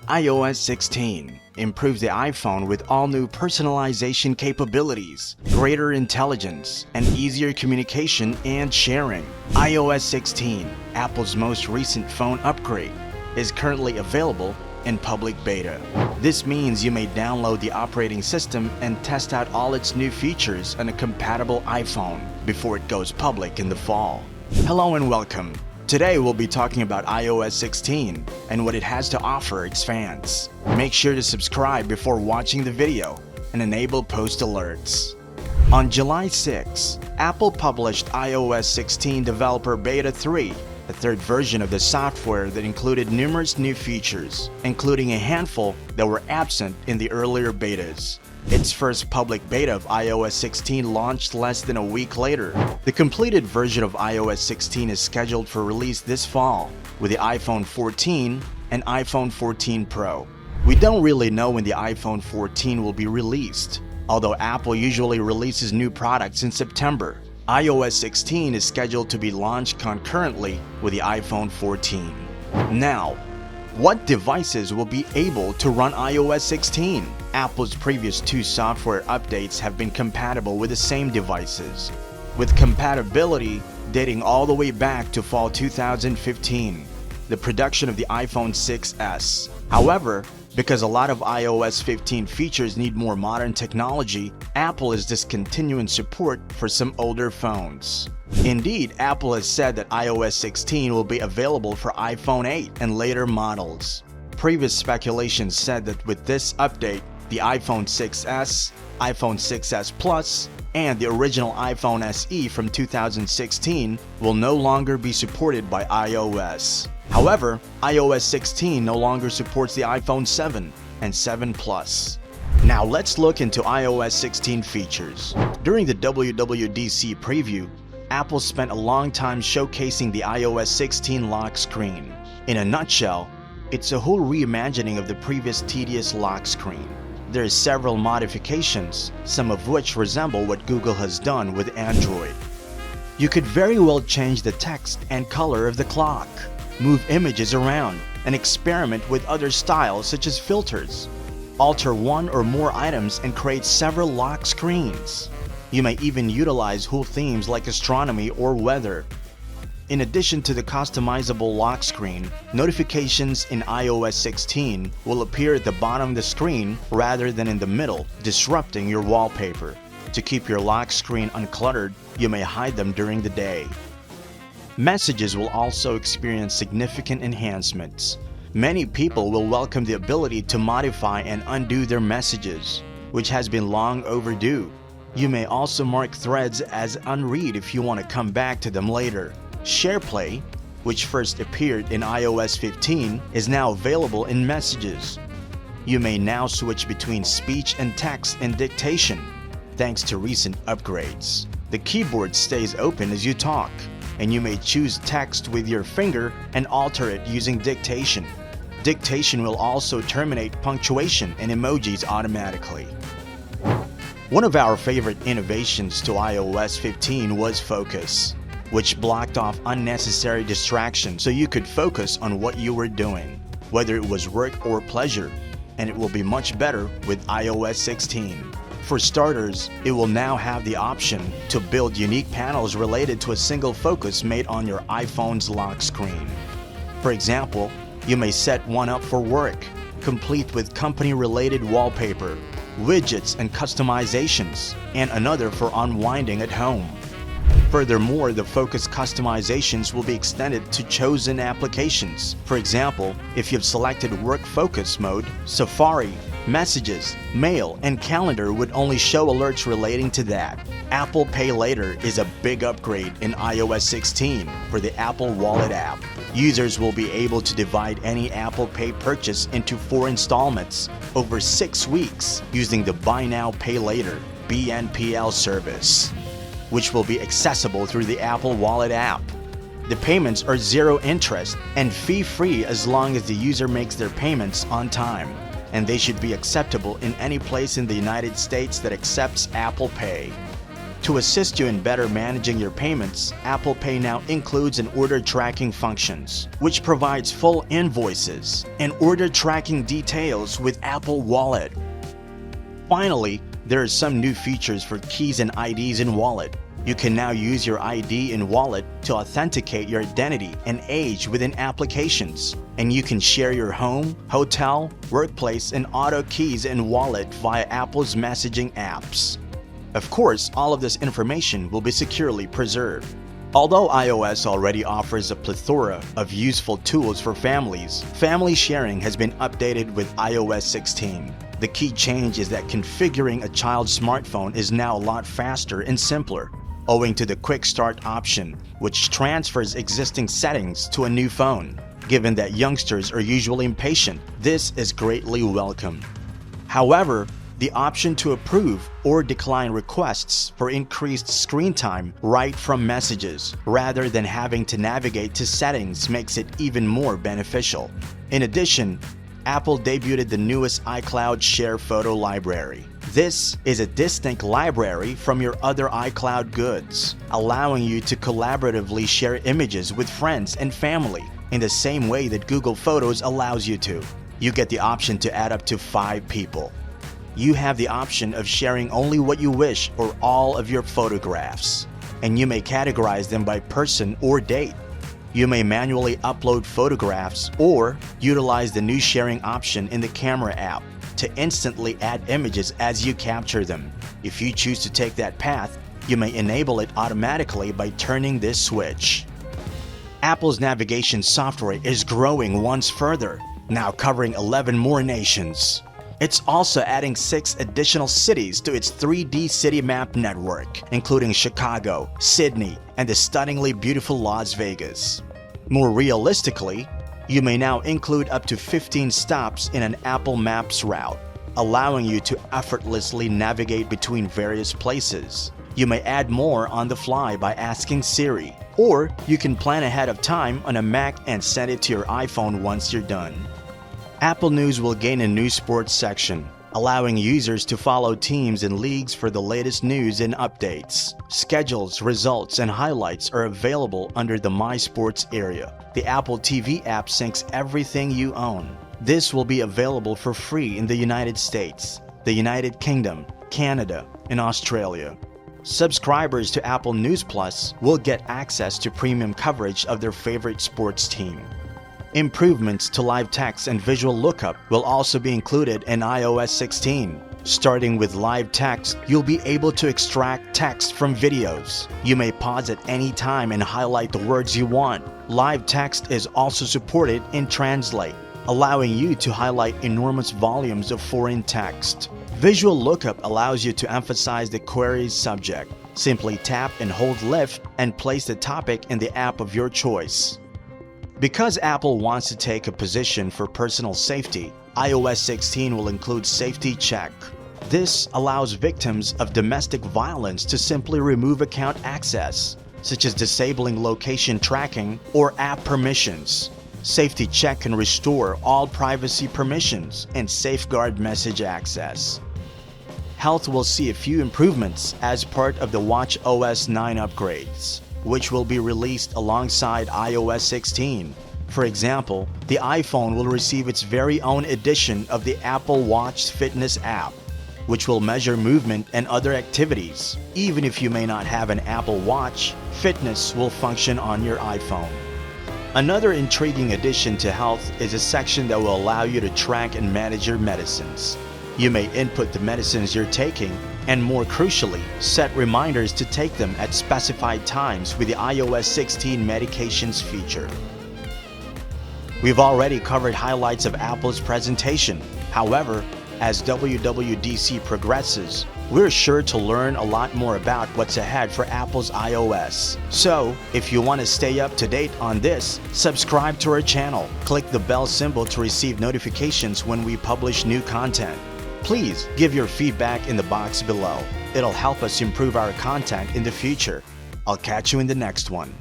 iOS 16 improves the iPhone with all new personalization capabilities, greater intelligence, and easier communication and sharing. iOS 16, Apple's most recent phone upgrade, is currently available in public beta. This means you may download the operating system and test out all its new features on a compatible iPhone before it goes public in the fall. Hello and welcome. Today we'll be talking about iOS 16 and what it has to offer its fans. Make sure to subscribe before watching the video and enable post alerts. On July 6, Apple published iOS 16 Developer Beta 3, a third version of the software that included numerous new features, including a handful that were absent in the earlier betas. Its first public beta of iOS 16 launched less than a week later. The completed version of iOS 16 is scheduled for release this fall with the iPhone 14 and iPhone 14 Pro. We don't really know when the iPhone 14 will be released, although Apple usually releases new products in September. iOS 16 is scheduled to be launched concurrently with the iPhone 14. Now, what devices will be able to run iOS 16? Apple's previous two software updates have been compatible with the same devices, with compatibility dating all the way back to fall 2015, the production of the iPhone 6s. However, because a lot of iOS 15 features need more modern technology, Apple is discontinuing support for some older phones. Indeed, Apple has said that iOS 16 will be available for iPhone 8 and later models. Previous speculation said that with this update, the iPhone 6s, iPhone 6s Plus, and the original iPhone SE from 2016 will no longer be supported by iOS. However, iOS 16 no longer supports the iPhone 7 and 7 Plus. Now let's look into iOS 16 features. During the WWDC preview, Apple spent a long time showcasing the iOS 16 lock screen. In a nutshell, it's a whole reimagining of the previous tedious lock screen. There are several modifications, some of which resemble what Google has done with Android. You could very well change the text and color of the clock, move images around, and experiment with other styles such as filters. Alter one or more items and create several lock screens. You may even utilize whole themes like astronomy or weather. In addition to the customizable lock screen, notifications in iOS 16 will appear at the bottom of the screen rather than in the middle, disrupting your wallpaper. To keep your lock screen uncluttered, you may hide them during the day. Messages will also experience significant enhancements. Many people will welcome the ability to modify and undo their messages, which has been long overdue. You may also mark threads as unread if you want to come back to them later. SharePlay, which first appeared in iOS 15, is now available in Messages. You may now switch between speech and text in dictation, thanks to recent upgrades. The keyboard stays open as you talk, and you may choose text with your finger and alter it using dictation. Dictation will also terminate punctuation and emojis automatically. One of our favorite innovations to iOS 15 was Focus, which blocked off unnecessary distractions so you could focus on what you were doing, whether it was work or pleasure, and it will be much better with iOS 16. For starters, it will now have the option to build unique panels related to a single focus made on your iPhone's lock screen. For example, you may set one up for work, complete with company-related wallpaper, widgets and customizations, and another for unwinding at home. Furthermore, the focus customizations will be extended to chosen applications. For example, if you've selected Work Focus mode, Safari, Messages, Mail, and Calendar would only show alerts relating to that. Apple Pay Later is a big upgrade in iOS 16 for the Apple Wallet app. Users will be able to divide any Apple Pay purchase into 4 installments over 6 weeks using the Buy Now Pay Later (BNPL) service, which will be accessible through the Apple Wallet app. The payments are zero interest and fee-free as long as the user makes their payments on time, and they should be acceptable in any place in the United States that accepts Apple Pay. To assist you in better managing your payments, Apple Pay now includes an order tracking functions, which provides full invoices and order tracking details with Apple Wallet. Finally, there are some new features for keys and IDs in Wallet. You can now use your ID in Wallet to authenticate your identity and age within applications. And you can share your home, hotel, workplace, and auto keys in Wallet via Apple's messaging apps. Of course, all of this information will be securely preserved. Although iOS already offers a plethora of useful tools for families, family sharing has been updated with iOS 16. The key change is that configuring a child's smartphone is now a lot faster and simpler, owing to the Quick Start option, which transfers existing settings to a new phone. Given that youngsters are usually impatient, this is greatly welcome. However, the option to approve or decline requests for increased screen time right from messages, rather than having to navigate to settings, makes it even more beneficial. In addition, Apple debuted the newest iCloud Share Photo Library. This is a distinct library from your other iCloud goods, allowing you to collaboratively share images with friends and family in the same way that Google Photos allows you to. You get the option to add up to 5 people. You have the option of sharing only what you wish or all of your photographs, and you may categorize them by person or date. You may manually upload photographs or utilize the new sharing option in the camera app to instantly add images as you capture them. If you choose to take that path, you may enable it automatically by turning this switch. Apple's navigation software is growing once further, now covering 11 more nations. It's also adding 6 additional cities to its 3D city map network, including Chicago, Sydney, and the stunningly beautiful Las Vegas. More realistically, you may now include up to 15 stops in an Apple Maps route, allowing you to effortlessly navigate between various places. You may add more on the fly by asking Siri, or you can plan ahead of time on a Mac and send it to your iPhone once you're done. Apple News will gain a new sports section, allowing users to follow teams and leagues for the latest news and updates. Schedules, results, and highlights are available under the My Sports area. The Apple TV app syncs everything you own. This will be available for free in the United States, the United Kingdom, Canada, and Australia. Subscribers to Apple News Plus will get access to premium coverage of their favorite sports team. Improvements to live text and visual lookup will also be included in iOS 16. Starting with live text, you'll be able to extract text from videos. You may pause at any time and highlight the words you want. Live text is also supported in Translate, allowing you to highlight enormous volumes of foreign text. Visual lookup allows you to emphasize the query's subject. Simply tap and hold Lift and place the topic in the app of your choice. Because Apple wants to take a position for personal safety, iOS 16 will include Safety Check. This allows victims of domestic violence to simply remove account access, such as disabling location tracking or app permissions. Safety Check can restore all privacy permissions and safeguard message access. Health will see a few improvements as part of the watchOS 9 upgrades, which will be released alongside iOS 16. For example, the iPhone will receive its very own edition of the Apple Watch Fitness app, which will measure movement and other activities. Even if you may not have an Apple Watch, Fitness will function on your iPhone. Another intriguing addition to Health is a section that will allow you to track and manage your medicines. You may input the medicines you're taking and, more crucially, set reminders to take them at specified times with the iOS 16 medications feature. We've already covered highlights of Apple's presentation. However, as WWDC progresses, we're sure to learn a lot more about what's ahead for Apple's iOS. So, if you want to stay up to date on this, subscribe to our channel. Click the bell symbol to receive notifications when we publish new content. Please give your feedback in the box below. It'll help us improve our content in the future. I'll catch you in the next one.